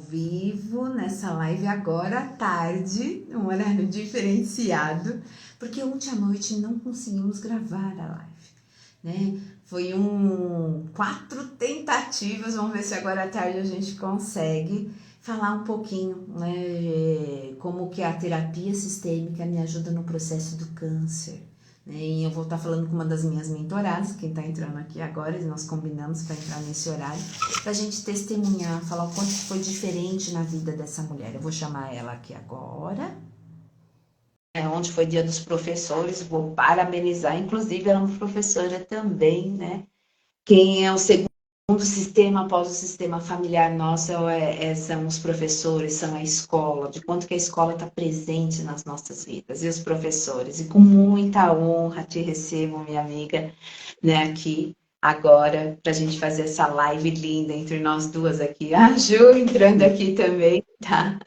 Vivo nessa live agora à tarde, um horário diferenciado, porque ontem à noite não conseguimos gravar a live, né? Foi quatro tentativas, vamos ver se agora à tarde a gente consegue falar um pouquinho, né, como que a terapia sistêmica me ajuda no processo do câncer. Né? E eu vou estar falando com uma das minhas mentoradas, quem está entrando aqui agora, e nós combinamos para entrar nesse horário, para a gente testemunhar, falar o quanto foi diferente na vida dessa mulher. Eu vou chamar ela aqui agora. Onde foi Dia dos Professores, vou parabenizar, inclusive ela é uma professora também, né? Quem é o segundo sistema após o sistema familiar nosso são os professores, são a escola, de quanto que a escola está presente nas nossas vidas, e os professores. E com muita honra te recebo, minha amiga, né, aqui agora, para a gente fazer essa live linda entre nós duas aqui. A Ju entrando aqui também, tá?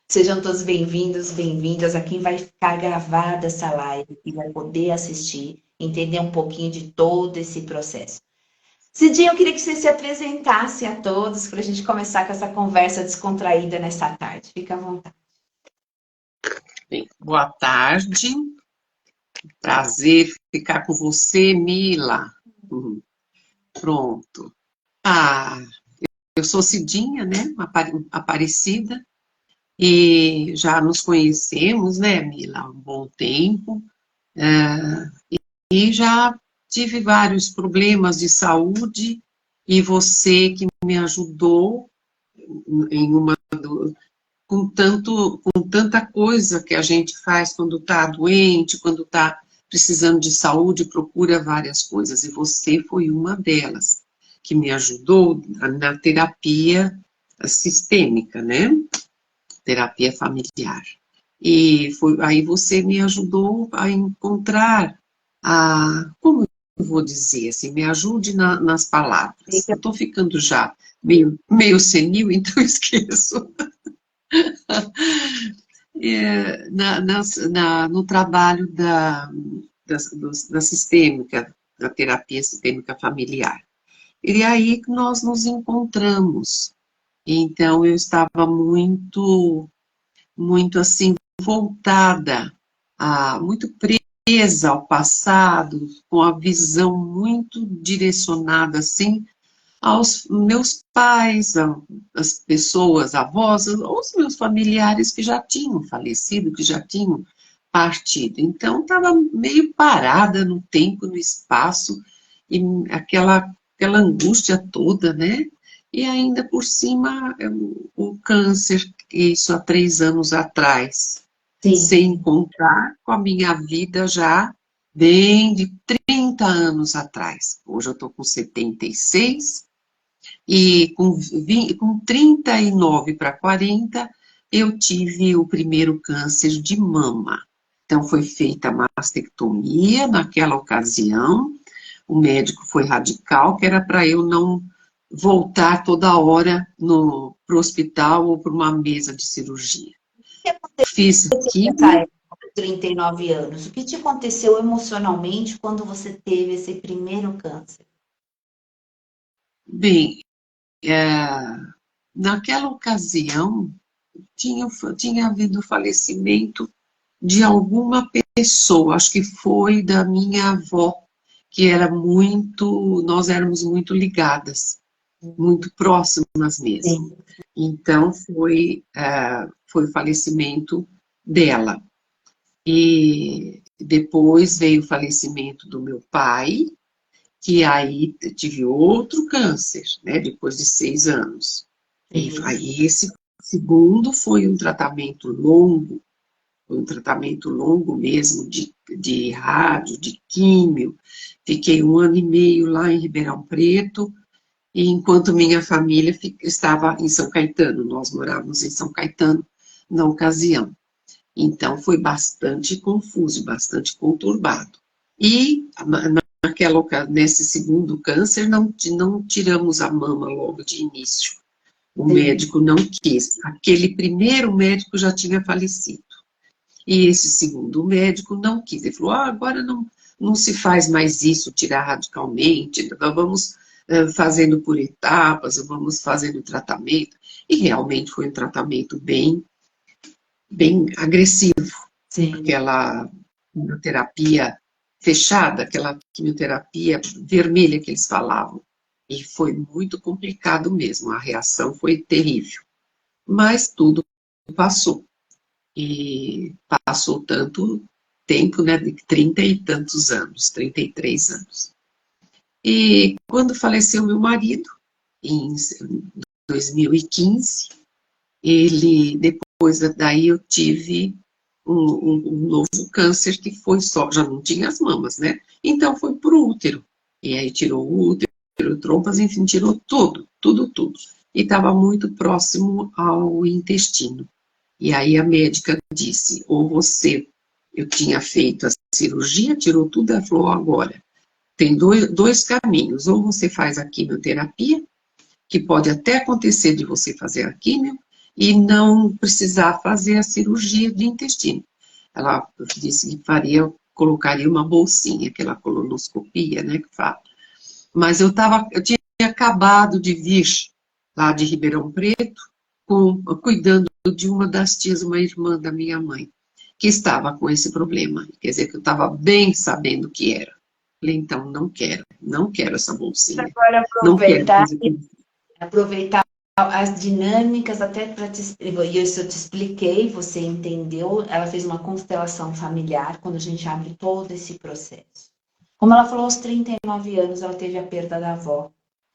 Sejam todos bem-vindos, bem-vindas a quem vai ficar gravada essa live e vai poder assistir, entender um pouquinho de todo esse processo. Cidinha, eu queria que você se apresentasse a todos para a gente começar com essa conversa descontraída nessa tarde. Fica à vontade. Bem, boa tarde. Prazer ficar com você, Mila. Pronto. Eu sou Cidinha, né? Aparecida. E já nos conhecemos, né, Mila, há um bom tempo. E já tive vários problemas de saúde. E você que me ajudou em com tanta coisa que a gente faz quando está doente, quando está precisando de saúde, procura várias coisas. E você foi uma delas, que me ajudou na terapia sistêmica, né? Terapia familiar. Aí você me ajudou a encontrar como eu vou dizer assim, me ajude nas palavras. Eu estou ficando já meio senil, então eu esqueço. No trabalho da sistêmica, da terapia sistêmica familiar. E aí que nós nos encontramos. Então, eu estava muito assim, voltada, muito presa ao passado, com a visão muito direcionada, assim, aos meus pais, às pessoas, avós, aos meus familiares que já tinham falecido, que já tinham partido. Então, estava meio parada no tempo, no espaço, e aquela angústia toda, né? E ainda por cima, o câncer, isso há 3 anos atrás, Sim. sem contar com a minha vida já bem de 30 anos atrás. Hoje eu estou com 76, e com 39 para 40, eu tive o primeiro câncer de mama. Então, foi feita a mastectomia naquela ocasião. O médico foi radical, que era para eu não voltar toda hora para o hospital ou para uma mesa de cirurgia. Fiz quimio. Nessa época, 39 anos, o que te aconteceu emocionalmente quando você teve esse primeiro câncer? Bem, naquela ocasião, tinha havido falecimento de alguma pessoa, acho que foi da minha avó, que nós éramos muito ligadas, muito próximas mesmo. Sim. Então, foi o falecimento dela. E depois veio o falecimento do meu pai, que aí tive outro câncer, né, depois de 6 anos. E aí esse segundo foi um tratamento longo, mesmo, de rádio, de químio. Fiquei 1 ano e meio lá em Ribeirão Preto, e enquanto minha família estava em São Caetano, nós morávamos em São Caetano na ocasião. Então, foi bastante confuso, bastante conturbado. E nesse segundo câncer, não tiramos a mama logo de início. O médico não quis. Aquele primeiro médico já tinha falecido. E esse segundo médico não quis. Ele falou, agora não se faz mais isso, tirar radicalmente, vamos fazendo por etapas, vamos fazendo tratamento. E realmente foi um tratamento bem agressivo. Sim. Aquela quimioterapia fechada, aquela quimioterapia vermelha que eles falavam. E foi muito complicado mesmo, a reação foi terrível. Mas tudo passou. E passou tanto tempo, né, de 30 e tantos anos, 33 anos. E quando faleceu meu marido, em 2015, ele, depois daí eu tive um novo câncer que foi só, já não tinha as mamas, né? Então foi pro útero. E aí tirou o útero, trompas, enfim, tirou tudo, tudo, tudo. E estava muito próximo ao intestino. E aí a médica disse, ou você, eu tinha feito a cirurgia, tirou tudo, ela falou, agora, tem dois caminhos, ou você faz a quimioterapia, que pode até acontecer de você fazer a quimio, e não precisar fazer a cirurgia de intestino. Ela disse que colocaria uma bolsinha, aquela colonoscopia, né, que fala. Mas eu tinha acabado de vir lá de Ribeirão Preto, cuidando de uma das tias, uma irmã da minha mãe, que estava com esse problema. Quer dizer, que eu estava bem sabendo o que era. Falei, então, não quero essa bolsinha. Agora Não quero fazer aproveitar as dinâmicas até para e isso eu te expliquei, você entendeu, ela fez uma constelação familiar quando a gente abre todo esse processo. Como ela falou, aos 39 anos ela teve a perda da avó,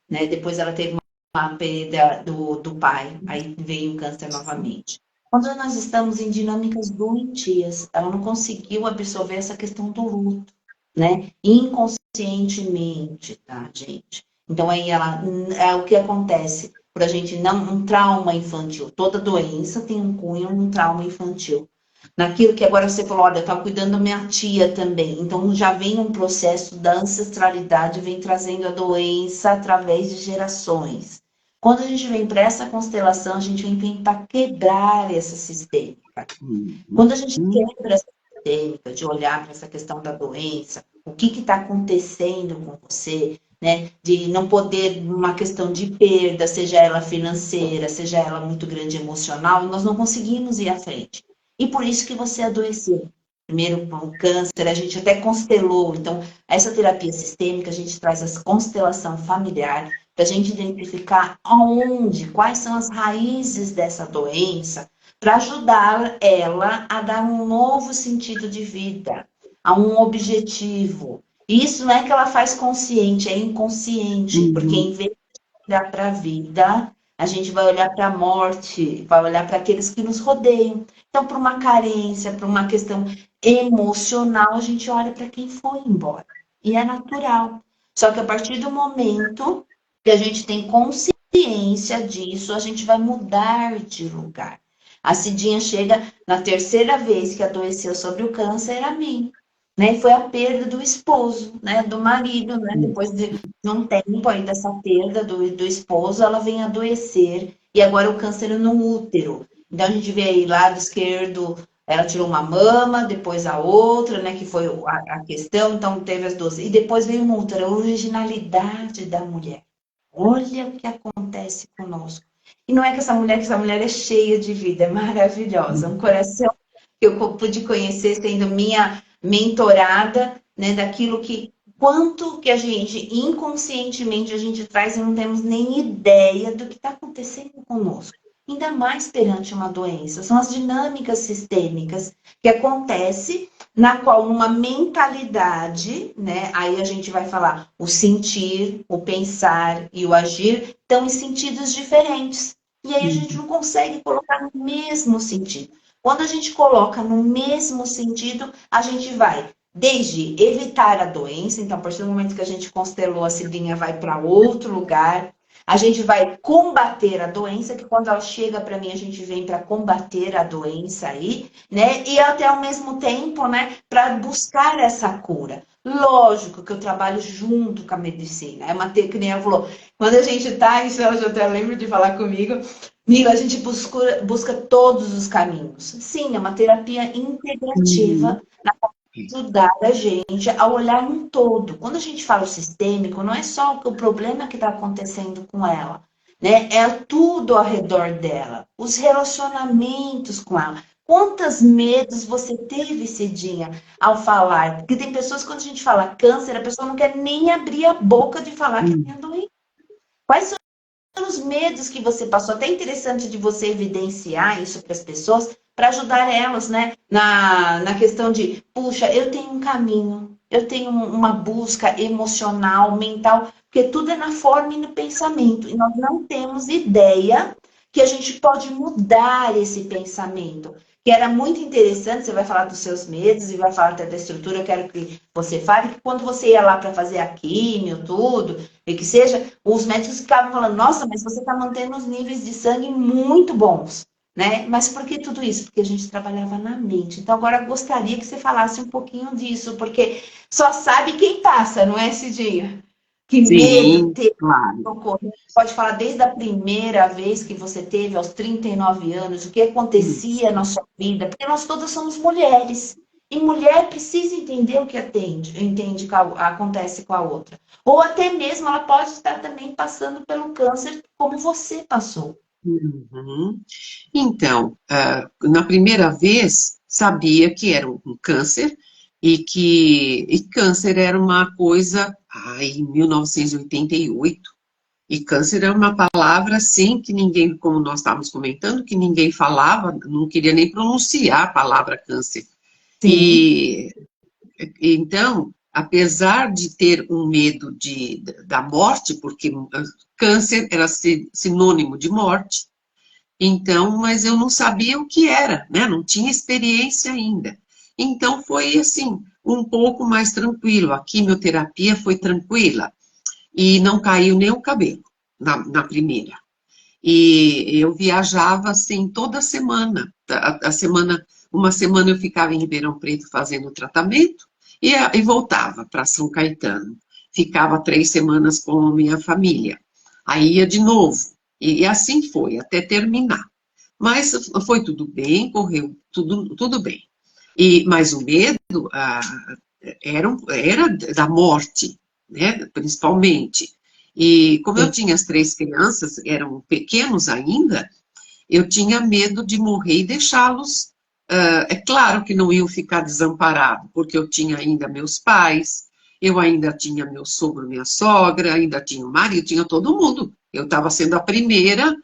né? Depois ela teve uma perda do pai, aí veio o câncer novamente. Quando nós estamos em dinâmicas doentias, ela não conseguiu absorver essa questão do luto, né? Inconscientemente, tá, gente? Então aí é o que acontece por a gente não um trauma infantil. Toda doença tem um cunho, um trauma infantil. Naquilo que agora você falou, olha, eu estava cuidando da minha tia também. Então já vem um processo da ancestralidade, vem trazendo a doença através de gerações. Quando a gente vem para essa constelação, a gente vem para quebrar essa sistêmica. Quando a gente quebra essa sistêmica, de olhar para essa questão da doença, o que está acontecendo com você, né? De não poder, uma questão de perda, seja ela financeira, seja ela muito grande emocional, nós não conseguimos ir à frente. E por isso que você adoeceu. Primeiro, com o câncer, a gente até constelou. Então, essa terapia sistêmica, a gente traz a constelação familiar para a gente identificar aonde, quais são as raízes dessa doença, para ajudar ela a dar um novo sentido de vida, a um objetivo. E isso não é que ela faz consciente, é inconsciente, porque em vez de olhar para a vida, a gente vai olhar para a morte, vai olhar para aqueles que nos rodeiam. Então, por uma carência, por uma questão emocional, a gente olha para quem foi embora. E é natural. Só que a partir do momento que a gente tem consciência disso, a gente vai mudar de lugar. A Cidinha chega na terceira vez que adoeceu sobre o câncer a mim, né? E foi a perda do esposo, né? Do marido, né? Depois de um tempo aí dessa perda do esposo, ela vem adoecer e agora o câncer no útero. Então a gente vê aí lado esquerdo, ela tirou uma mama, depois a outra, né? Que foi a questão, então teve as duas. E depois veio o útero, a originalidade da mulher. Olha o que acontece conosco. E não é que essa mulher é cheia de vida, é maravilhosa. Um coração que eu pude conhecer sendo minha mentorada, né? Daquilo que, quanto que a gente, inconscientemente, a gente traz e não temos nem ideia do que está acontecendo conosco. Ainda mais perante uma doença. São as dinâmicas sistêmicas que acontecem na qual uma mentalidade, né? Aí a gente vai falar o sentir, o pensar e o agir estão em sentidos diferentes. E aí a gente não consegue colocar no mesmo sentido. Quando a gente coloca no mesmo sentido, a gente vai desde evitar a doença, então a partir do momento que a gente constelou a Cidinha vai para outro lugar, a gente vai combater a doença, que quando ela chega para mim, a gente vem para combater a doença aí, né? E até ao mesmo tempo, né, para buscar essa cura. Lógico que eu trabalho junto com a medicina. É uma técnica, falou, quando a gente tá, isso ela já até lembra de falar comigo, Mila, a gente busca todos os caminhos. Sim, é uma terapia integrativa ajudar a gente a olhar um todo. Quando a gente fala o sistêmico, não é só o problema que está acontecendo com ela. né? É tudo ao redor dela, os relacionamentos com ela. Quantos medos você teve, Cidinha, ao falar? Porque tem pessoas, quando a gente fala câncer, a pessoa não quer nem abrir a boca de falar que tem a doença. Quais são os medos que você passou? Até interessante de você evidenciar isso para as pessoas, para ajudar elas, né? Na questão de, puxa, eu tenho um caminho, eu tenho uma busca emocional, mental, porque tudo é na forma e no pensamento. E nós não temos ideia que a gente pode mudar esse pensamento. Que era muito interessante, você vai falar dos seus medos e vai falar até da estrutura, eu quero que você fale, que quando você ia lá para fazer a químio, tudo, e que seja, os médicos ficavam falando, nossa, mas você está mantendo os níveis de sangue muito bons, né? Mas por que tudo isso? Porque a gente trabalhava na mente. Então, agora eu gostaria que você falasse um pouquinho disso, porque só sabe quem passa, não é, Cidinha? Que medo Sim, ter claro. ocorrido. Pode falar desde a primeira vez que você teve, aos 39 anos, o que acontecia na sua vida, porque nós todas somos mulheres. E mulher precisa entender o que entende que acontece com a outra. Ou até mesmo ela pode estar também passando pelo câncer como você passou. Uhum. Então, na primeira vez, sabia que era um câncer e câncer era uma coisa, em 1988, e câncer é uma palavra, assim, que ninguém, como nós estávamos comentando, que ninguém falava, não queria nem pronunciar a palavra câncer. Sim, E então, apesar de ter um medo da morte, porque câncer era sinônimo de morte, então, mas eu não sabia o que era, né? Não tinha experiência ainda. Então, foi assim, um pouco mais tranquilo. A quimioterapia foi tranquila e não caiu nem o cabelo na primeira. E eu viajava assim toda semana. Uma semana eu ficava em Ribeirão Preto fazendo tratamento e voltava para São Caetano. Ficava 3 semanas com a minha família. Aí ia de novo. E assim foi, até terminar. Mas foi tudo bem, correu tudo bem. Mas o medo era da morte, né, principalmente. E como eu sim. tinha as 3 crianças, eram pequenos ainda, eu tinha medo de morrer e deixá-los. É claro que não iam ficar desamparados, porque eu tinha ainda meus pais, eu ainda tinha meu sogro, minha sogra, ainda tinha o marido, tinha todo mundo. Eu estava sendo a primeira,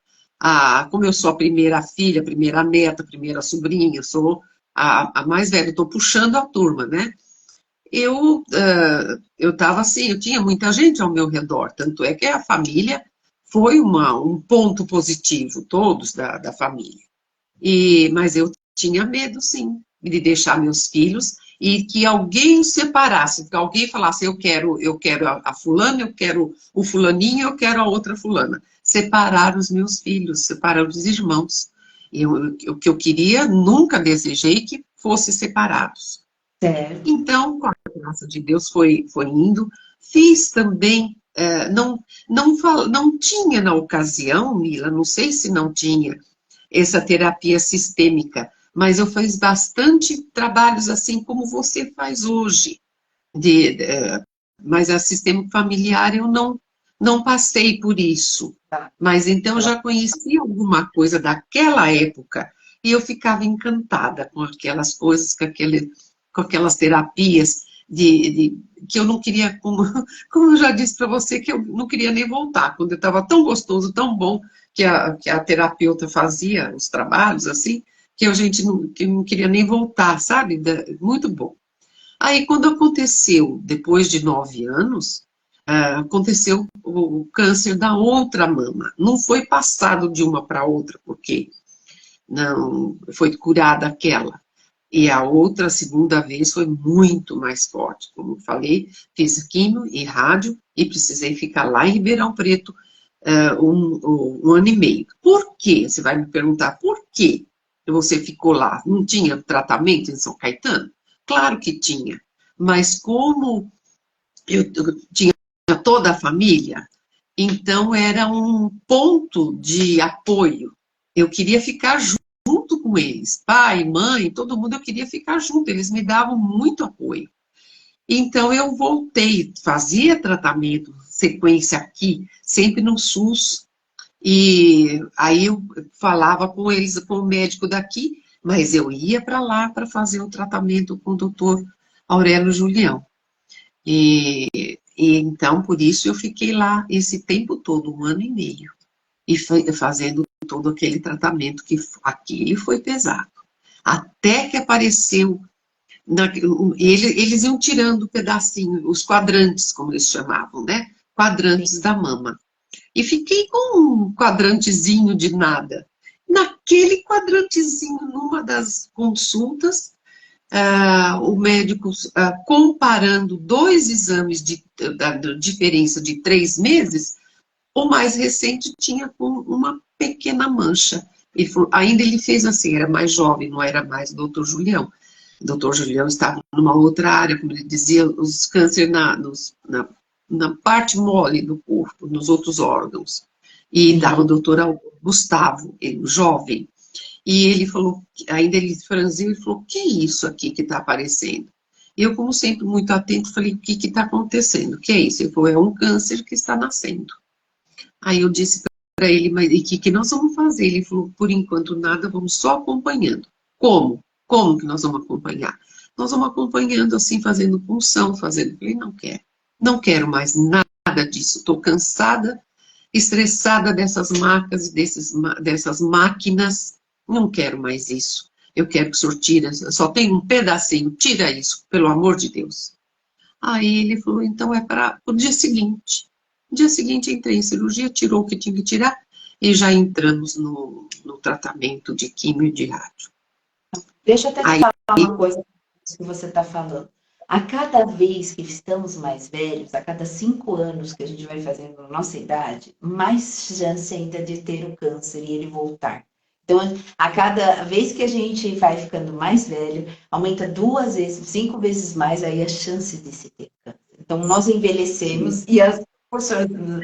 como eu sou a primeira filha, a primeira neta, a primeira sobrinha, eu sou a mais velha, estou puxando a turma, né? Eu estava assim, eu tinha muita gente ao meu redor, tanto é que a família foi um ponto positivo, todos da família. Mas eu tinha medo, sim, de deixar meus filhos e que alguém os separasse, que alguém falasse, eu quero a fulana, eu quero o fulaninho, eu quero a outra fulana. Separar os meus filhos, separar os irmãos. O que eu queria, nunca desejei que fossem separados. Certo. Então, com a graça de Deus, foi indo. Fiz também, não tinha na ocasião, Mila, não sei se não tinha essa terapia sistêmica, mas eu fiz bastante trabalhos assim como você faz hoje, mas a sistema familiar eu não passei por isso. Tá. Mas então eu já conhecia alguma coisa daquela época e eu ficava encantada com aquelas coisas, com aquelas terapias que eu não queria, como eu já disse para você, que eu não queria nem voltar, quando eu estava tão gostoso, tão bom, que a terapeuta fazia os trabalhos, assim, que a gente que não queria nem voltar, sabe? Muito bom. Aí, quando aconteceu, depois de 9 anos, aconteceu o câncer da outra mama. Não foi passado de uma para outra, porque não foi curada aquela. E a outra, a segunda vez, foi muito mais forte. Como eu falei, fiz químio e rádio e precisei ficar lá em Ribeirão Preto um ano e meio. Por quê? Você vai me perguntar, por quê você ficou lá? Não tinha tratamento em São Caetano? Claro que tinha. Mas como eu tinha toda a família, então era um ponto de apoio. Eu queria ficar junto com eles, pai, mãe, todo mundo, eu queria ficar junto, eles me davam muito apoio. Então eu voltei, fazia tratamento, sequência aqui, sempre no SUS, E aí eu falava com eles, com o médico daqui, mas eu ia para lá para fazer o tratamento com o doutor Aurélio Julião. E, e então, por isso, eu fiquei lá esse tempo todo, 1 ano e meio, e fazendo todo aquele tratamento, que aquele foi pesado. Até que apareceu, eles iam tirando pedacinhos, os quadrantes, como eles chamavam, né? Sim. Quadrantes da mama. E fiquei com um quadrantezinho de nada. Naquele quadrantezinho, numa das consultas, o médico, comparando dois exames da diferença de 3 meses, o mais recente tinha com uma pequena mancha. Ele falou, ainda ele fez assim, era mais jovem, não era mais o doutor Julião. O doutor Julião estava numa outra área, como ele dizia, os cânceres na parte mole do corpo, nos outros órgãos. E estava o Sim. doutor Gustavo, ele, jovem. E ele falou, ainda ele franziu e falou, que é isso aqui que está aparecendo? E eu, como sempre, muito atento, falei, o que está acontecendo? O que é isso? Ele falou, é um câncer que está nascendo. Aí eu disse para ele, mas e que nós vamos fazer? Ele falou, por enquanto nada, vamos só acompanhando. Como? Como que nós vamos acompanhar? Nós vamos acompanhando assim, fazendo punção, fazendo. Eu falei, não quero. Não quero mais nada disso. Estou cansada, estressada dessas marcas e dessas máquinas. Não quero mais isso. Eu quero que o senhor tire, só tem um pedacinho, tira isso, pelo amor de Deus. Aí ele falou, então é para o dia seguinte. No dia seguinte entrei em cirurgia, tirou o que tinha que tirar e já entramos no tratamento de químio e de rádio. Deixa eu até te Aí, falar uma coisa que você está falando. A cada vez que estamos mais velhos, a cada 5 anos que a gente vai fazendo a nossa idade, mais chance ainda de ter o câncer e ele voltar. Então, a cada vez que a gente vai ficando mais velho, aumenta 2 vezes, 5 vezes mais aí a chance de se ter câncer. Então, nós envelhecemos e as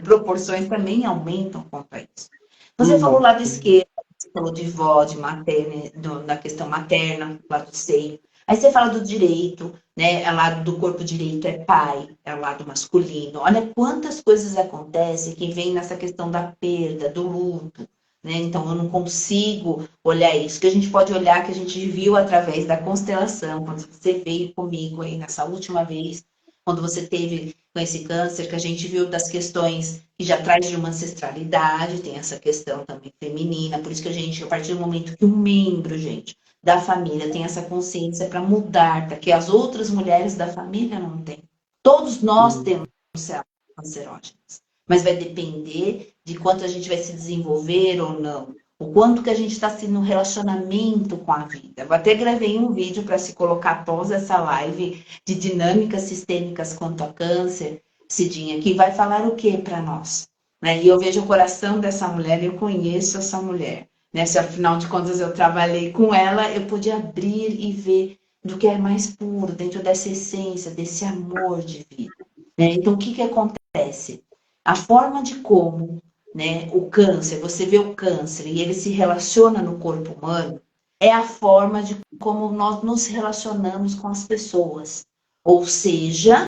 proporções também aumentam quanto a isso. Você falou lá do esquerdo, você falou de vó, de materna, da questão materna, lá do seio. Aí você fala do direito, né? É lado do corpo direito é pai, é o lado masculino. Olha quantas coisas acontecem que vem nessa questão da perda, do luto, né? Então eu não consigo olhar isso. Que a gente pode olhar, que a gente viu através da constelação, quando você veio comigo aí nessa última vez, quando você teve com esse câncer, que a gente viu das questões que já traz de uma ancestralidade, tem essa questão também feminina, por isso que a gente, a partir do momento que um membro, gente, da família tem essa consciência para mudar, para que as outras mulheres da família não tenham. Todos nós temos células cancerógenas, mas vai depender de quanto a gente vai se desenvolver ou não, o quanto que a gente está no relacionamento com a vida. Eu até gravei um vídeo para se colocar após essa live de dinâmicas sistêmicas quanto a câncer, Cidinha, que vai falar o que para nós? Né? E eu vejo o coração dessa mulher, eu conheço essa mulher. Né? Se afinal de contas eu trabalhei com ela, eu pude abrir e ver do que é mais puro, dentro dessa essência, desse amor de vida. Né? Então, o que, que acontece? A forma de como, né, o câncer, você vê o câncer e ele se relaciona no corpo humano, é a forma de como nós nos relacionamos com as pessoas. Ou seja,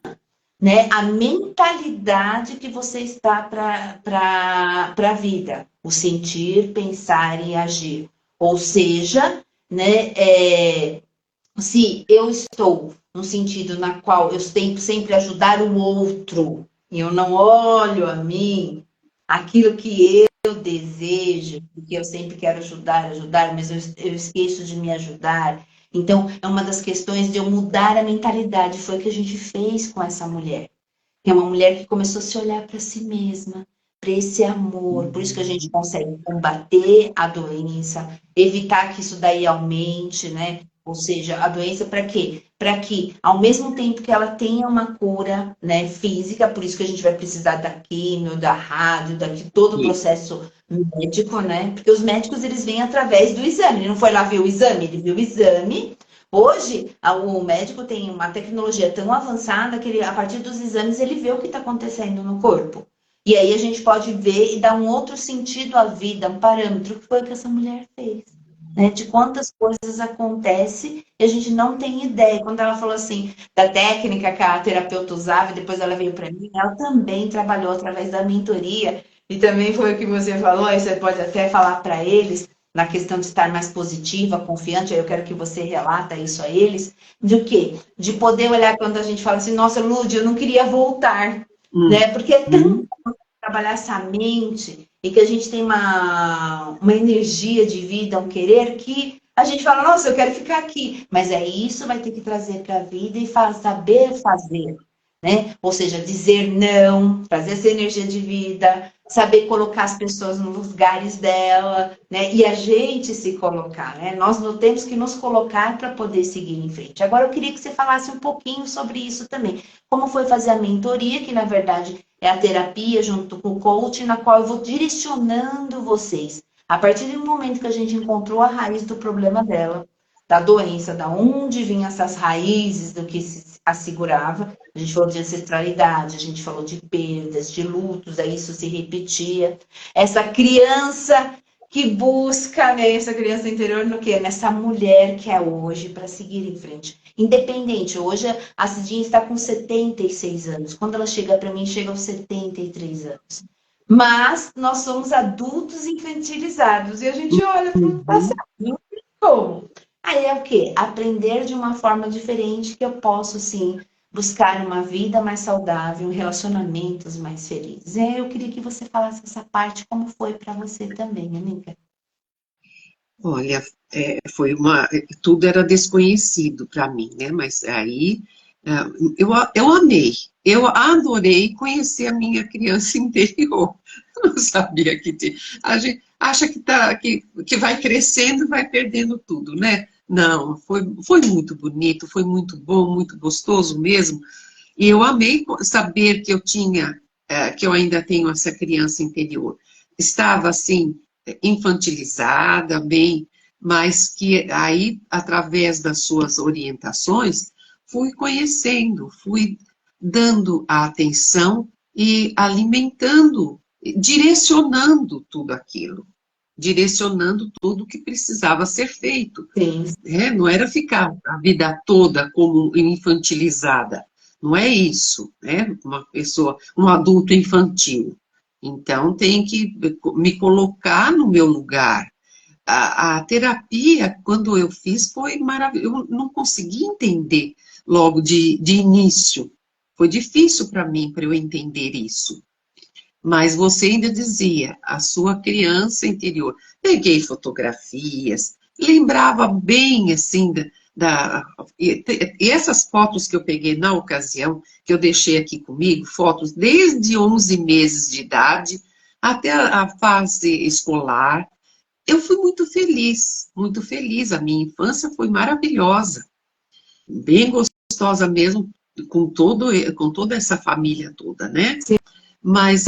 né, a mentalidade que você está para a vida, o sentir, pensar e agir. Ou seja, né, se eu estou no sentido na qual eu tenho sempre ajudar o outro, e eu não olho a mim, aquilo que eu desejo, porque eu sempre quero ajudar, mas eu esqueço de me ajudar. Então, é uma das questões de eu mudar a mentalidade. Foi o que a gente fez com essa mulher. É uma mulher que começou a se olhar para si mesma, para esse amor. Por isso que a gente consegue combater a doença, evitar que isso daí aumente, né? Ou seja, a doença para quê? Para que, ao mesmo tempo que ela tenha uma cura, né, física, por isso que a gente vai precisar da químio, da rádio, de todo o processo médico, né? Porque os médicos, eles vêm através do exame. Ele não foi lá ver o exame, ele viu o exame. Hoje, o médico tem uma tecnologia tão avançada que ele, a partir dos exames ele vê o que está acontecendo no corpo. E aí a gente pode ver e dar um outro sentido à vida, um parâmetro, que foi o que essa mulher fez. Né? De quantas coisas acontecem e a gente não tem ideia. Quando ela falou assim, da técnica que a terapeuta usava, e depois ela veio para mim, ela também trabalhou através da mentoria. E também foi o que você falou, aí você pode até falar para eles, na questão de estar mais positiva, confiante, aí eu quero que você relata isso a eles, de quê? De poder olhar quando a gente fala assim, nossa, Lúdia, eu não queria voltar, né? Porque é tão Uhum. trabalhar essa mente e que a gente tem uma energia de vida, um querer que a gente fala, nossa, eu quero ficar aqui. Mas é isso, vai ter que trazer para a vida e saber fazer, né? Ou seja, dizer não, trazer essa energia de vida, saber colocar as pessoas nos lugares dela, né? E a gente se colocar, né? Nós não temos que nos colocar para poder seguir em frente. Agora eu queria que você falasse um pouquinho sobre isso também. Como foi fazer a mentoria, que na verdade é a terapia junto com o coach, na qual eu vou direcionando vocês. A partir do momento que a gente encontrou a raiz do problema dela, da doença, da onde vinham essas raízes do que se assegurava, a gente falou de ancestralidade, a gente falou de perdas, de lutos, aí isso se repetia. Essa criança que busca, né, essa criança interior no quê? Nessa mulher que é hoje para seguir em frente. Independente, hoje a Cidinha está com 76 anos. Quando ela chega para mim, chega aos 73 anos. Mas nós somos adultos infantilizados e a gente olha para o passado. Uhum. Não tem como. Aí é o quê? Aprender de uma forma diferente que eu posso, sim, buscar uma vida mais saudável, relacionamentos mais felizes. E aí eu queria que você falasse essa parte, como foi para você também, amiga. Olha, foi tudo era desconhecido para mim, né? Mas aí é, eu amei, eu adorei conhecer a minha criança interior. Eu não sabia a gente acha que vai crescendo e vai perdendo tudo, né? Não, foi muito bonito, foi muito bom, muito gostoso mesmo. E eu amei saber que que eu ainda tenho essa criança interior. Estava assim, infantilizada, bem, mas que aí, através das suas orientações, fui conhecendo, fui dando a atenção e alimentando, direcionando tudo aquilo, direcionando tudo o que precisava ser feito. Sim, Né? Não era ficar a vida toda como infantilizada, não é isso, né? Uma pessoa, um adulto infantil. Então, tem que me colocar no meu lugar. A terapia, quando eu fiz, foi maravilhoso. Eu não consegui entender logo de início. Foi difícil para mim, para eu entender isso. Mas você ainda dizia, a sua criança interior. Peguei fotografias, lembrava bem, assim, e essas fotos que eu peguei na ocasião, que eu deixei aqui comigo, fotos desde 11 meses de idade até a fase escolar, eu fui muito feliz, muito feliz. A minha infância foi maravilhosa, bem gostosa mesmo, com toda essa família toda, né? Mas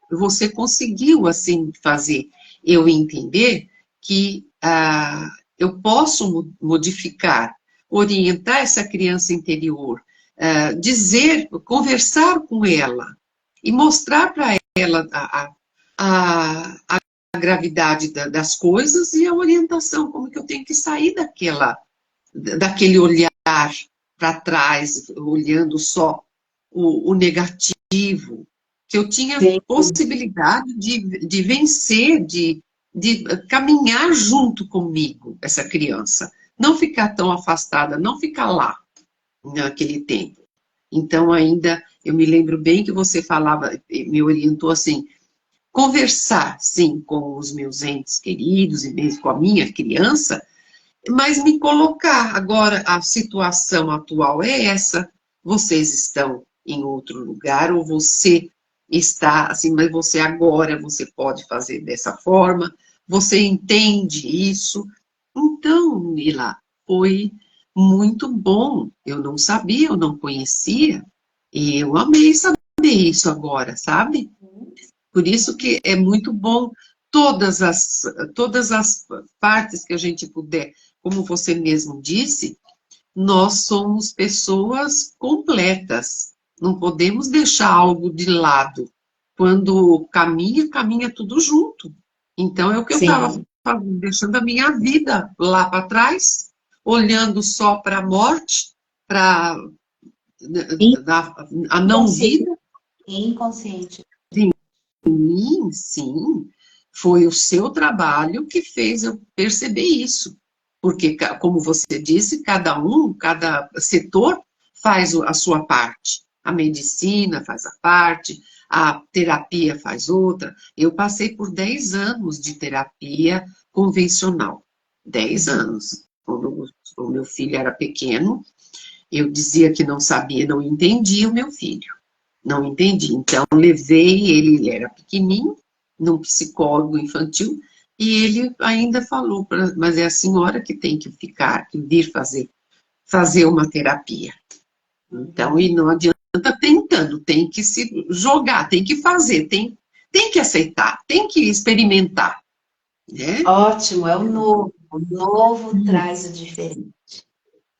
você conseguiu, assim, fazer eu entender que eu posso modificar, orientar essa criança interior, conversar com ela e mostrar para ela a gravidade das coisas e a orientação, como que eu tenho que sair daquele olhar para trás, olhando só o negativo, que eu tinha sim. possibilidade de vencer, de caminhar junto comigo, essa criança. Não ficar tão afastada, não ficar lá, naquele tempo. Então, ainda, eu me lembro bem que você falava, me orientou assim, conversar, sim, com os meus entes queridos e mesmo com a minha criança, mas me colocar. Agora, a situação atual é essa, vocês estão em outro lugar, ou você está, assim, mas você agora, você pode fazer dessa forma, você entende isso. Então, Mila, foi muito bom. Eu não sabia, eu não conhecia, e eu amei saber isso agora, sabe? Por isso que é muito bom todas as partes que a gente puder, como você mesmo disse, nós somos pessoas completas. Não podemos deixar algo de lado. Quando caminha, caminha tudo junto. Então é o que eu estava Sim. deixando a minha vida lá para trás, olhando só para a morte, para a não Inconsciente. vida. Inconsciente. sim. Foi o seu trabalho que fez eu perceber isso. Porque, como você disse, cada setor faz a sua parte. A medicina faz a parte, a terapia faz outra. Eu passei por 10 anos de terapia convencional. 10 anos. Quando o meu filho era pequeno, eu dizia que não sabia, não entendia o meu filho. Não entendi. Então, levei ele era pequenininho, num psicólogo infantil, e ele ainda falou, mas é a senhora que tem que ficar, que vir fazer uma terapia. Então, e não adianta tentando, tem que se jogar, tem que fazer, tem que aceitar, tem que experimentar, né? Ótimo, é o novo. O novo traz o diferente.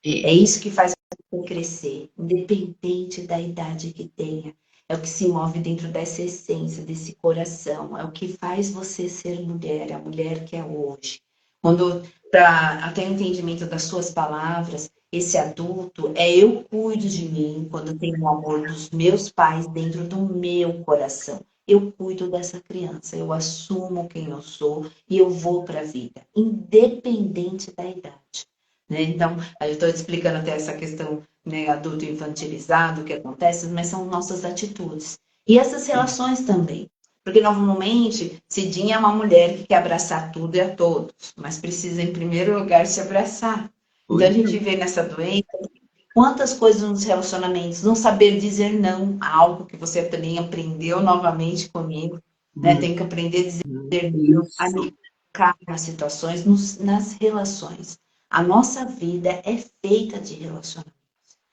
É É, isso que faz você crescer, independente da idade que tenha. É o que se move dentro dessa essência, desse coração. É o que faz você ser mulher, a mulher que é hoje. Quando, para até o entendimento das suas palavras, esse adulto é eu cuido de mim quando eu tenho o amor dos meus pais dentro do meu coração. Eu cuido dessa criança, eu assumo quem eu sou e eu vou para a vida, independente da idade. Né? Então, eu estou explicando até essa questão, né, adulto infantilizado, que acontece, mas são nossas atitudes. E essas relações também. Porque, normalmente, Cidinha é uma mulher que quer abraçar tudo e a todos, mas precisa, em primeiro lugar, se abraçar. Então, a pois gente é. vê nessa doença quantas coisas nos relacionamentos, não saber dizer não a algo que você também aprendeu novamente comigo, né? Tem que aprender a dizer não, a Isso. me nas situações, nas relações. A nossa vida é feita de relacionamento.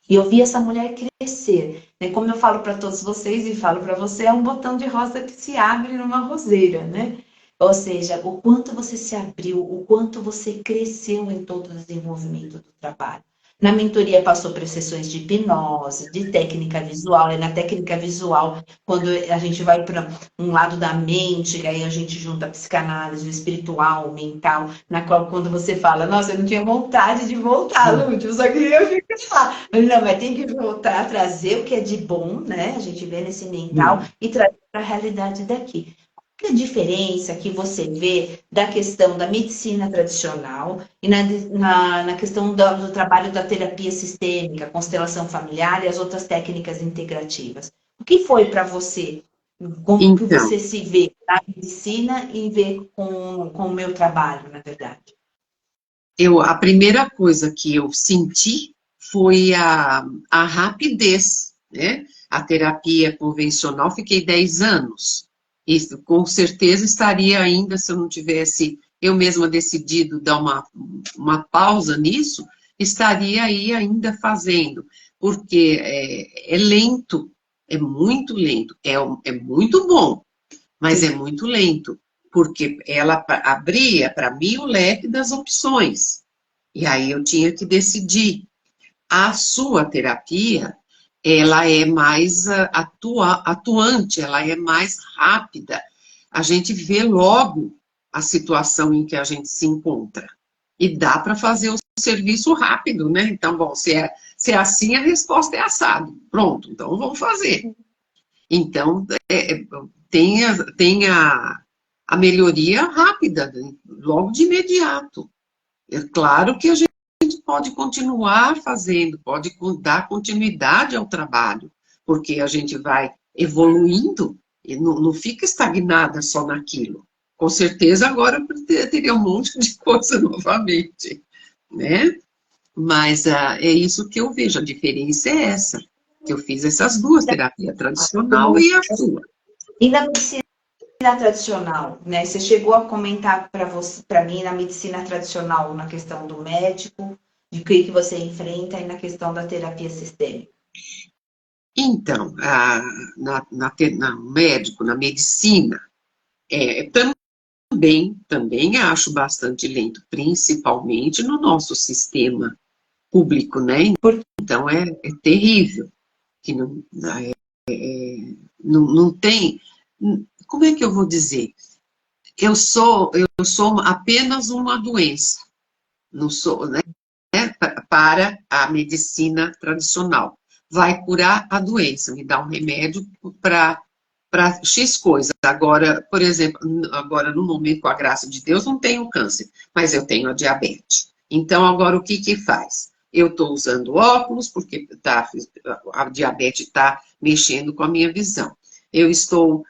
E eu vi essa mulher crescer, né? Como eu falo para todos vocês e falo para você, é um botão de rosa que se abre numa roseira, né? Ou seja, o quanto você se abriu, o quanto você cresceu em todo o desenvolvimento do trabalho. Na mentoria passou por sessões de hipnose, de técnica visual, e na técnica visual, quando a gente vai para um lado da mente, aí a gente junta a psicanálise, o espiritual, o mental, na qual quando você fala, nossa, eu não tinha vontade de voltar, Lúcio, eu só queria ficar lá. Não, mas tem que voltar a trazer o que é de bom, né? A gente vê nesse mental e trazer para a realidade daqui. Que a diferença que você vê da questão da medicina tradicional e na questão do trabalho da terapia sistêmica, constelação familiar e as outras técnicas integrativas? O que foi para você? Como que Então, você se vê na medicina e vê com o meu trabalho, na verdade? a primeira coisa que eu senti foi a rapidez, né? A terapia convencional, fiquei 10 anos. Isso, com certeza estaria ainda, se eu não tivesse eu mesma decidido dar uma pausa nisso, estaria aí ainda fazendo, porque é lento, é muito lento, é muito bom, mas é Sim. muito lento, porque ela abria para mim o leque das opções. E aí eu tinha que decidir. A sua terapia, ela é mais atuante, ela é mais rápida. A gente vê logo a situação em que a gente se encontra. E dá para fazer o serviço rápido, né? Então, bom, se é assim, a resposta é assado. Pronto, então vamos fazer. Então, tem a melhoria rápida, né? Logo de imediato. É claro que a gente pode continuar fazendo, pode dar continuidade ao trabalho, porque a gente vai evoluindo e não fica estagnada só naquilo. Com certeza agora eu teria um monte de coisa novamente, né? Mas é isso que eu vejo, a diferença é essa, que eu fiz essas duas, terapia tradicional e a sua. E na medicina tradicional, né? Você chegou a comentar para você, para mim, na medicina tradicional, na questão do médico, de que você enfrenta e na questão da terapia sistêmica. Então, no médico, na medicina, também acho bastante lento, principalmente no nosso sistema público, né? Por Então, é terrível, que não tem... Como é que eu vou dizer? Eu sou apenas uma doença, não sou, né? Para a medicina tradicional. Vai curar a doença, me dá um remédio para para X coisa. Agora, por exemplo, agora no momento, com a graça de Deus, não tenho câncer, mas eu tenho a diabetes. Então, agora o que que faz? Eu estou usando óculos, porque a diabetes está mexendo com a minha visão. Eu estou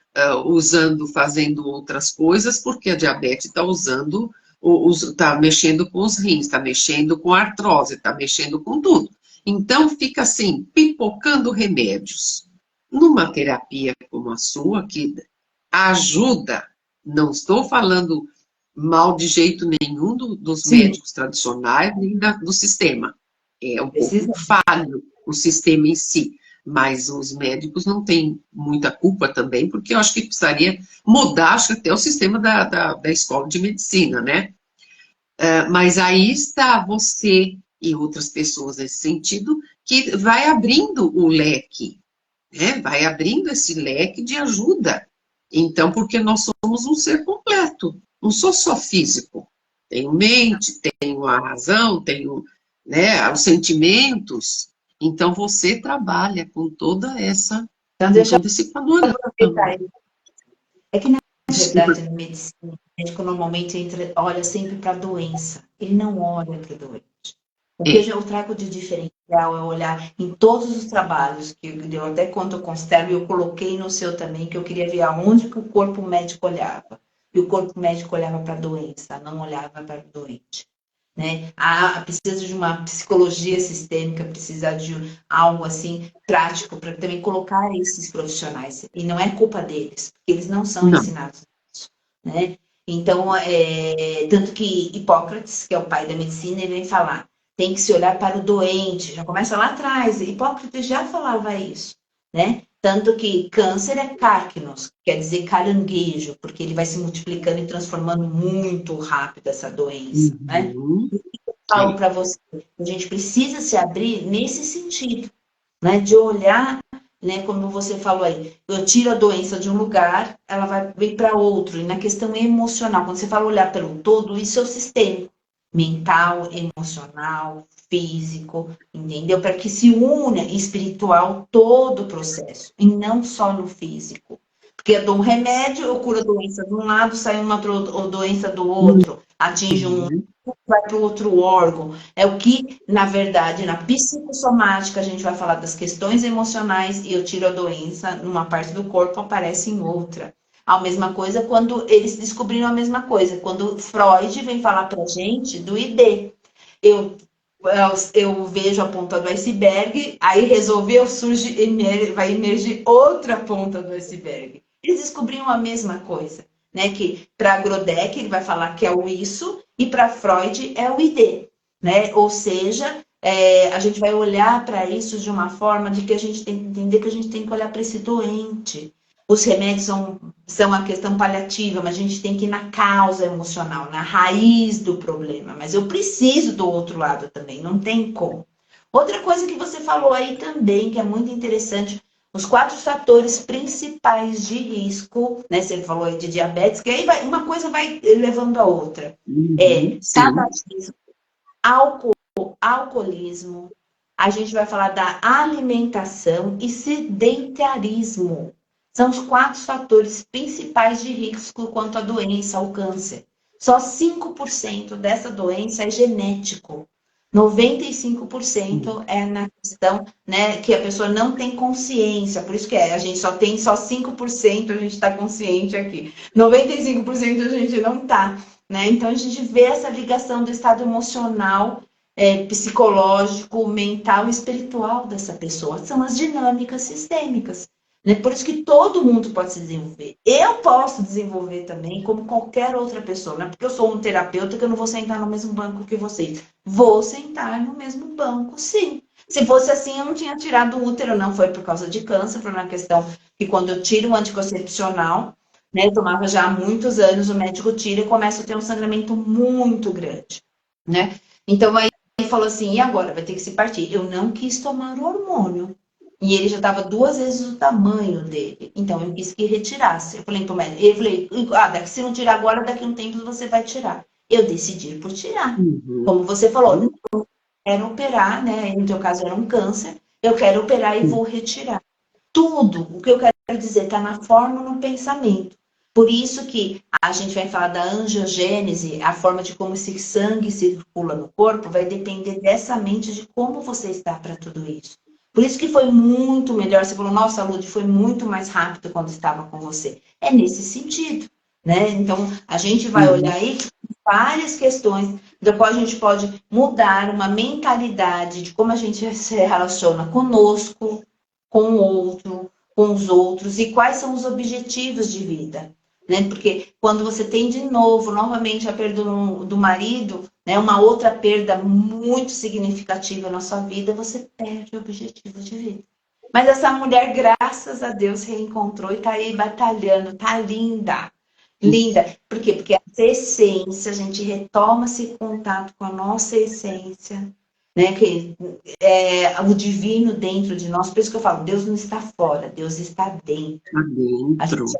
fazendo outras coisas, porque a diabetes está está mexendo com os rins, está mexendo com a artrose, está mexendo com tudo. Então, fica assim, pipocando remédios. Numa terapia como a sua, que ajuda, não estou falando mal de jeito nenhum dos Sim, médicos tradicionais, nem do sistema. É um pouco precisa. falho o sistema em si, mas os médicos não têm muita culpa também, porque eu acho que precisaria mudar, acho que até o sistema da escola de medicina, né? Mas aí está você e outras pessoas nesse sentido, que vai abrindo o leque, né? Vai abrindo esse leque de ajuda. Então, porque nós somos um ser completo, não sou só físico. Tenho mente, tenho a razão, tenho, né, os sentimentos. Então, você trabalha Então, com deixa todo esse panorama. eu aproveitar. É que, na Desculpa. verdade, na medicina, o médico normalmente olha sempre para a doença. Ele não olha para a doença. O que É, eu trago de diferencial é olhar em todos os trabalhos, que eu até quando eu considero, eu coloquei no seu também, que eu queria ver aonde que o corpo médico olhava. E o corpo médico olhava para a doença, não olhava para o doente. Né? Precisa de uma psicologia sistêmica, precisa de algo assim prático para também colocar esses profissionais. E não é culpa deles, porque eles não são não. ensinados nisso, né? Então, tanto que Hipócrates, que é o pai da medicina, ele vem falar, tem que se olhar para o doente, já começa lá atrás, Hipócrates já falava isso, né? Tanto que câncer é cárquinos, quer dizer caranguejo, porque ele vai se multiplicando e transformando muito rápido essa doença, né? Uhum. Falo É. para você, a gente precisa se abrir nesse sentido, né? De olhar, né? Como você falou aí, eu tiro a doença de um lugar, ela vai vir para outro. E na questão emocional, quando você fala olhar pelo todo, isso é o sistêmico, mental, emocional, físico, entendeu? Para que se una espiritual todo o processo, e não só no físico. Porque eu dou um remédio, eu curo a doença de um lado, sai uma doença do outro, atinge um, Uhum. vai para o outro órgão. É o que, na verdade, na psicossomática, a gente vai falar das questões emocionais e eu tiro a doença numa parte do corpo, aparece em outra. A mesma coisa quando eles descobriram a mesma coisa. Quando Freud vem falar para a gente do ID. Eu, eu vejo a ponta do iceberg, aí resolveu, vai emergir outra ponta do iceberg. Eles descobriram a mesma coisa, né? Que para Grodeck ele vai falar que é o isso, e para Freud é o ID, né? Ou seja, a gente vai olhar para isso de uma forma de que a gente tem que entender que a gente tem que olhar para esse doente. Os remédios são a questão paliativa, mas a gente tem que ir na causa emocional, na raiz do problema. Mas eu preciso do outro lado também, não tem como. Outra coisa que você falou aí também, que é muito interessante, os 4 fatores principais de risco, né? Você falou aí de diabetes, que aí uma coisa vai levando a outra. Uhum. Sim. Tabagismo, álcool, alcoolismo, a gente vai falar da alimentação e sedentarismo. São os 4 fatores principais de risco quanto à doença, ao câncer. Só 5% dessa doença é genético. 95% é na questão, né, que a pessoa não tem consciência, por isso que a gente só tem só 5% a gente está consciente aqui. 95% a gente não está, né? Então a gente vê essa ligação do estado emocional, psicológico, mental e espiritual dessa pessoa. São as dinâmicas sistêmicas. Né? Por isso que todo mundo pode se desenvolver. Eu posso desenvolver também, como qualquer outra pessoa. Não é porque eu sou um terapeuta que eu não vou sentar no mesmo banco que vocês. Vou sentar no mesmo banco, sim. Se fosse assim, eu não tinha tirado o útero, não foi por causa de câncer, foi uma questão que quando eu tiro o anticoncepcional, né, eu tomava já há muitos anos, o médico tira e começa a ter um sangramento muito grande, né? Então aí ele falou assim, e agora? Vai ter que se partir. Eu não quis tomar o hormônio. E ele já estava 2 vezes o tamanho dele. Então eu quis que retirasse. Eu falei, então, médico, eu falei, se não tirar agora, daqui a um tempo você vai tirar. Eu decidi por tirar. Uhum. Como você falou, eu quero operar, né? No teu caso era um câncer, eu quero operar e vou retirar. Tudo o que eu quero dizer, está na forma, no pensamento. Por isso que a gente vai falar da angiogênese, a forma de como esse sangue circula no corpo, vai depender dessa mente, de como você está para tudo isso. Por isso que foi muito melhor, você falou, nossa, Lud, foi muito mais rápido quando estava com você. É nesse sentido, né? Então, a gente vai olhar aí várias questões da qual a gente pode mudar uma mentalidade de como a gente se relaciona conosco, com o outro, com os outros, e quais são os objetivos de vida. Né? Porque quando você tem de novo, novamente, a perda do marido, né? Uma outra perda muito significativa na sua vida, você perde o objetivo de vida. Mas essa mulher, graças a Deus, reencontrou e está aí batalhando, tá linda. Linda. Por quê? Porque essa essência, a gente retoma esse contato com a nossa essência, né? Que é o divino dentro de nós. Por isso que eu falo, Deus não está fora, Deus está dentro. A gente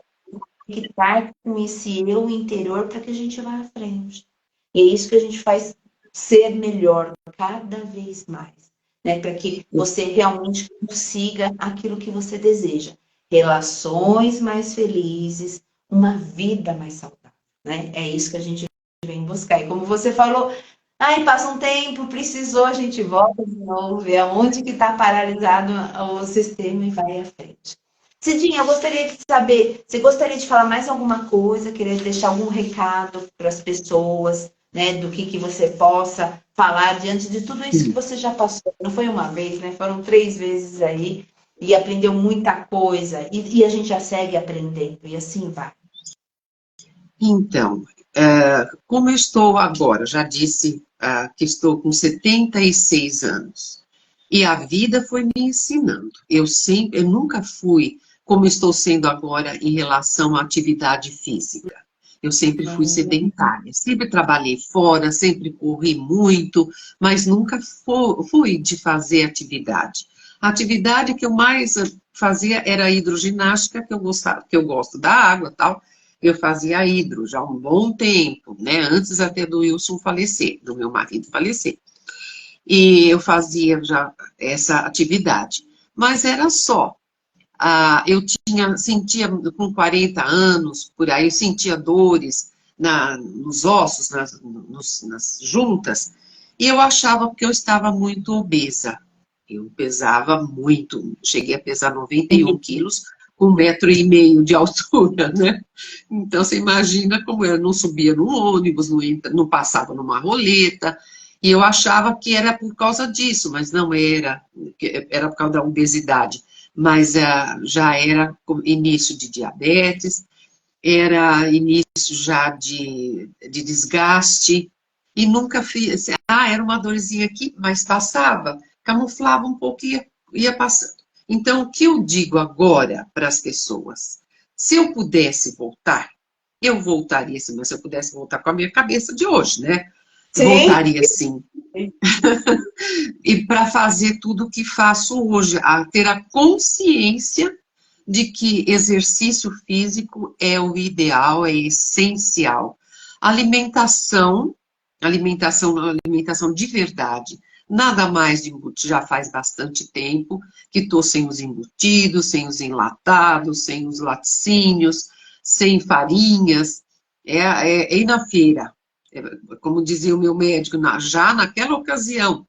tem que estar com esse eu interior para que a gente vá à frente. E é isso que a gente faz ser melhor cada vez mais, né? Para que você realmente consiga aquilo que você deseja. Relações mais felizes, uma vida mais saudável, né? É isso que a gente vem buscar. E como você falou, aí passa um tempo, precisou, a gente volta de novo, vê aonde que está paralisado o sistema e vai à frente. Cidinha, eu gostaria de saber, você gostaria de falar mais alguma coisa, querer deixar algum recado para as pessoas, né, do que você possa falar diante de tudo isso que você já passou. Não foi uma vez, né? Foram 3 vezes aí e aprendeu muita coisa e a gente já segue aprendendo e assim vai. Então, como eu estou agora, já disse que estou com 76 anos, e a vida foi me ensinando. Eu nunca fui como estou sendo agora em relação à atividade física. Eu sempre fui sedentária, sempre trabalhei fora, sempre corri muito, mas nunca fui de fazer atividade. A atividade que eu mais fazia era a hidroginástica, que eu gostava, que eu gosto da água e tal. Eu fazia hidro já há um bom tempo, né? Antes até do Wilson falecer, do meu marido falecer. E eu fazia já essa atividade. Mas era só. Eu sentia com 40 anos, por aí, eu sentia dores nos ossos, nas juntas, e eu achava que eu estava muito obesa. Eu pesava muito, cheguei a pesar 91 quilos, com 1,5 metro de altura, né? Então, você imagina como eu não subia no ônibus, não passava numa roleta, e eu achava que era por causa disso, mas não era, era por causa da obesidade. Mas já era início de diabetes, era início já de desgaste, e nunca fiz, era uma dorzinha aqui, mas passava, camuflava um pouco e ia passando. Então, o que eu digo agora para as pessoas? Se eu pudesse voltar, eu voltaria sim, mas se eu pudesse voltar com a minha cabeça de hoje, né? Sim. Voltaria sim. E para fazer tudo o que faço hoje, a ter a consciência de que exercício físico é o ideal, é essencial. Alimentação de verdade. Nada mais de embutido, já faz bastante tempo que estou sem os embutidos, sem os enlatados, sem os laticínios, sem farinhas, é ir na feira. Como dizia o meu médico, já naquela ocasião,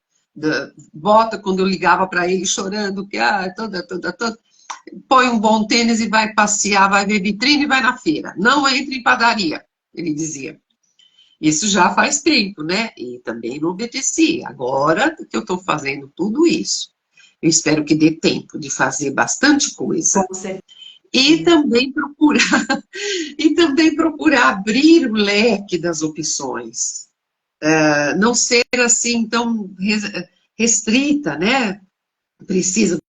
bota quando eu ligava para ele chorando, que toda, põe um bom tênis e vai passear, vai ver vitrine e vai na feira. Não entre em padaria, ele dizia. Isso já faz tempo, né? E também não obedeci. Agora que eu estou fazendo tudo isso, eu espero que dê tempo de fazer bastante coisa. E também procurar abrir o leque das opções. Não ser assim tão restrita, né? Precisa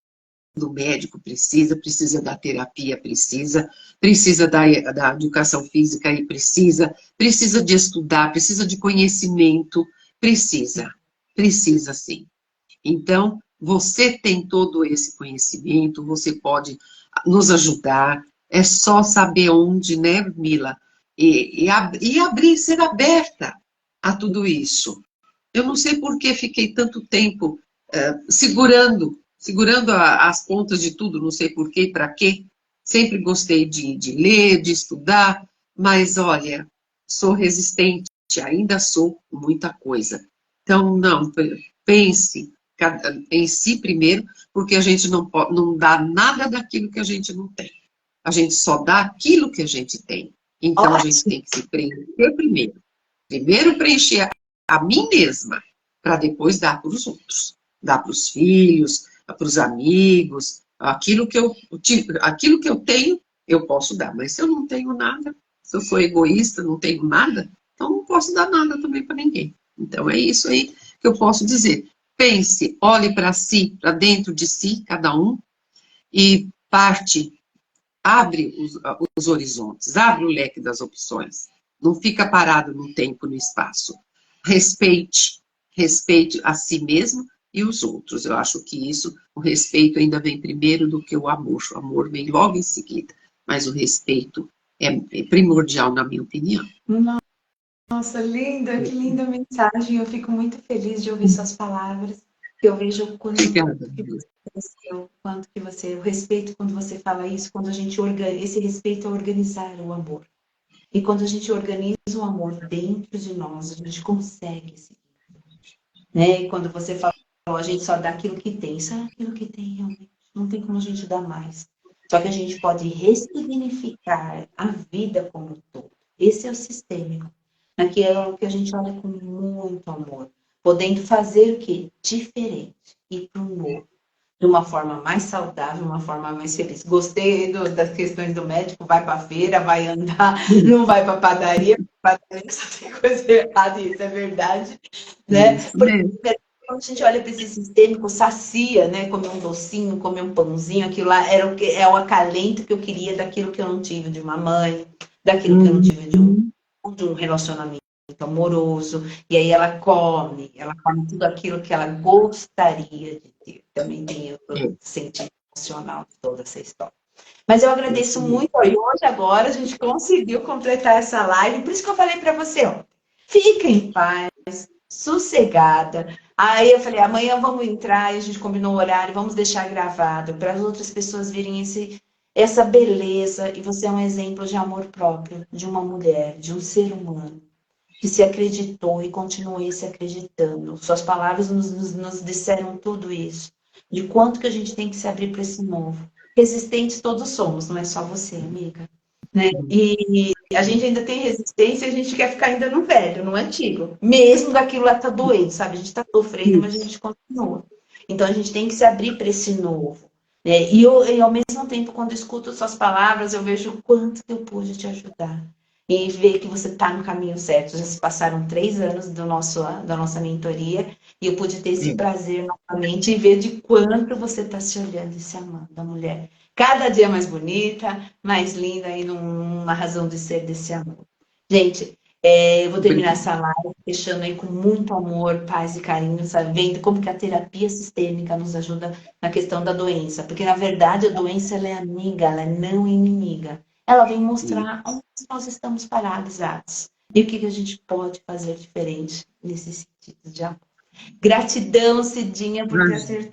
do médico, precisa da terapia, precisa da educação física e precisa de estudar, precisa de conhecimento, precisa sim. Então, você tem todo esse conhecimento, você pode nos ajudar, é só saber onde, né, Mila? E abrir, ser aberta a tudo isso. Eu não sei por que fiquei tanto tempo segurando as pontas de tudo, não sei por quê e para quê, sempre gostei de ler, de estudar, mas olha, sou resistente, ainda sou muita coisa. Então, não, pense em si primeiro, porque a gente não pode, não dá nada daquilo que a gente não tem. A gente só dá aquilo que a gente tem. Então, a gente Ótimo. tem que se preencher primeiro. Primeiro preencher a mim mesma, para depois dar para os outros. Dar para os filhos, para os amigos. Aquilo que eu tenho, eu posso dar. Mas se eu não tenho nada, se eu sou egoísta, não tenho nada, então não posso dar nada também para ninguém. Então, é isso aí que eu posso dizer. Pense, olhe para si, para dentro de si, cada um, e parte, abre os horizontes, abre o leque das opções. Não fica parado no tempo, no espaço. Respeite a si mesmo e os outros. Eu acho que isso, o respeito ainda vem primeiro do que o amor. O amor vem logo em seguida, mas o respeito é primordial, na minha opinião. Nossa, linda, que linda mensagem. Eu fico muito feliz de ouvir suas palavras. Eu vejo o quanto Obrigada. que você cresceu, quanto que você, o respeito quando você fala isso, quando a gente organiza, esse respeito é organizar o amor. E quando a gente organiza o amor dentro de nós, a gente consegue, né? E quando você falou, a gente só dá aquilo que tem, só aquilo que tem realmente. Não tem como a gente dar mais. Só que a gente pode ressignificar a vida como um todo. Esse é o sistêmico. Naquilo que a gente olha com muito amor. Podendo fazer o quê? Diferente. Ir para o novo. De uma forma mais saudável, uma forma mais feliz. Gostei das questões do médico, vai para a feira, vai andar, não vai para a padaria só tem coisa errada, e isso é verdade, né? Isso Porque mesmo. quando a gente olha para esse sistêmico, sacia, né? Comer um docinho, comer um pãozinho, aquilo lá era é o acalento que eu queria daquilo que eu não tive de uma mãe, daquilo que eu não tive de um relacionamento amoroso, e aí ela come tudo aquilo que ela gostaria de ter. Também tem o sentido emocional de toda essa história. Mas eu agradeço muito, e hoje agora a gente conseguiu completar essa live, por isso que eu falei para você, ó, fica em paz, sossegada. Aí eu falei, amanhã vamos entrar, e a gente combinou o horário, vamos deixar gravado para as outras pessoas verem essa beleza, e você é um exemplo de amor próprio, de uma mulher, de um ser humano que se acreditou e continue se acreditando. Suas palavras nos disseram tudo isso. De quanto que a gente tem que se abrir para esse novo. Resistentes todos somos, não é só você, amiga. Né? E a gente ainda tem resistência e a gente quer ficar ainda no velho, no antigo. Mesmo daquilo lá tá doendo, sabe? A gente tá sofrendo, mas a gente continua. Então a gente tem que se abrir para esse novo. Né? E ao mesmo tempo, quando escuto suas palavras, eu vejo o quanto que eu pude te ajudar e ver que você está no caminho certo. Já se passaram 3 anos da nossa mentoria e eu pude ter esse prazer novamente e ver de quanto você está se olhando e se amando, a mulher. Cada dia mais bonita, mais linda e numa razão de ser desse amor. Gente, eu vou terminar essa live fechando aí com muito amor, paz e carinho, sabe? Vendo como que a terapia sistêmica nos ajuda na questão da doença. Porque, na verdade, a doença ela é amiga, ela é não inimiga. Ela vem mostrar onde nós estamos paralisados e o que a gente pode fazer diferente nesse sentido de amor. Gratidão, Cidinha, por ter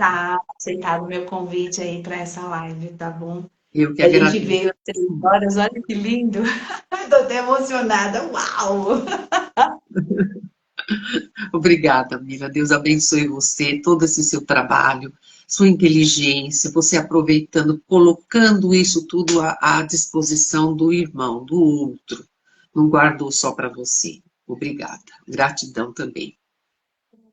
aceitado o meu convite aí para essa live, tá bom? Eu que A gente agradeço. veio às 3 horas, olha que lindo. Estou até emocionada, uau! Obrigada, Mila. Deus abençoe você, todo esse seu trabalho, sua inteligência, você aproveitando, colocando isso tudo à disposição do irmão, do outro. Não guardou só para você. Obrigada. Gratidão também.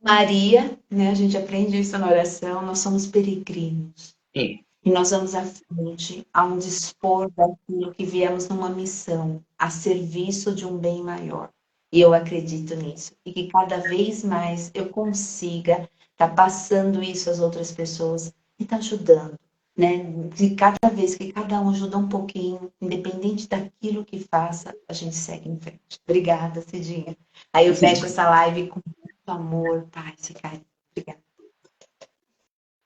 Maria, né? A gente aprende isso na oração, nós somos peregrinos. É. E nós vamos à frente, a um dispor daquilo que viemos numa missão, a serviço de um bem maior. E eu acredito nisso. E que cada vez mais eu consiga estar passando isso às outras pessoas e estar ajudando. Né? De cada vez que cada um ajuda um pouquinho, independente daquilo que faça, a gente segue em frente. Obrigada, Cidinha. Aí eu fecho essa live com muito amor, paz e carinho. Obrigada.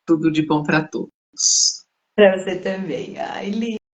Tudo de bom para todos. Para você também. Ai, lindo.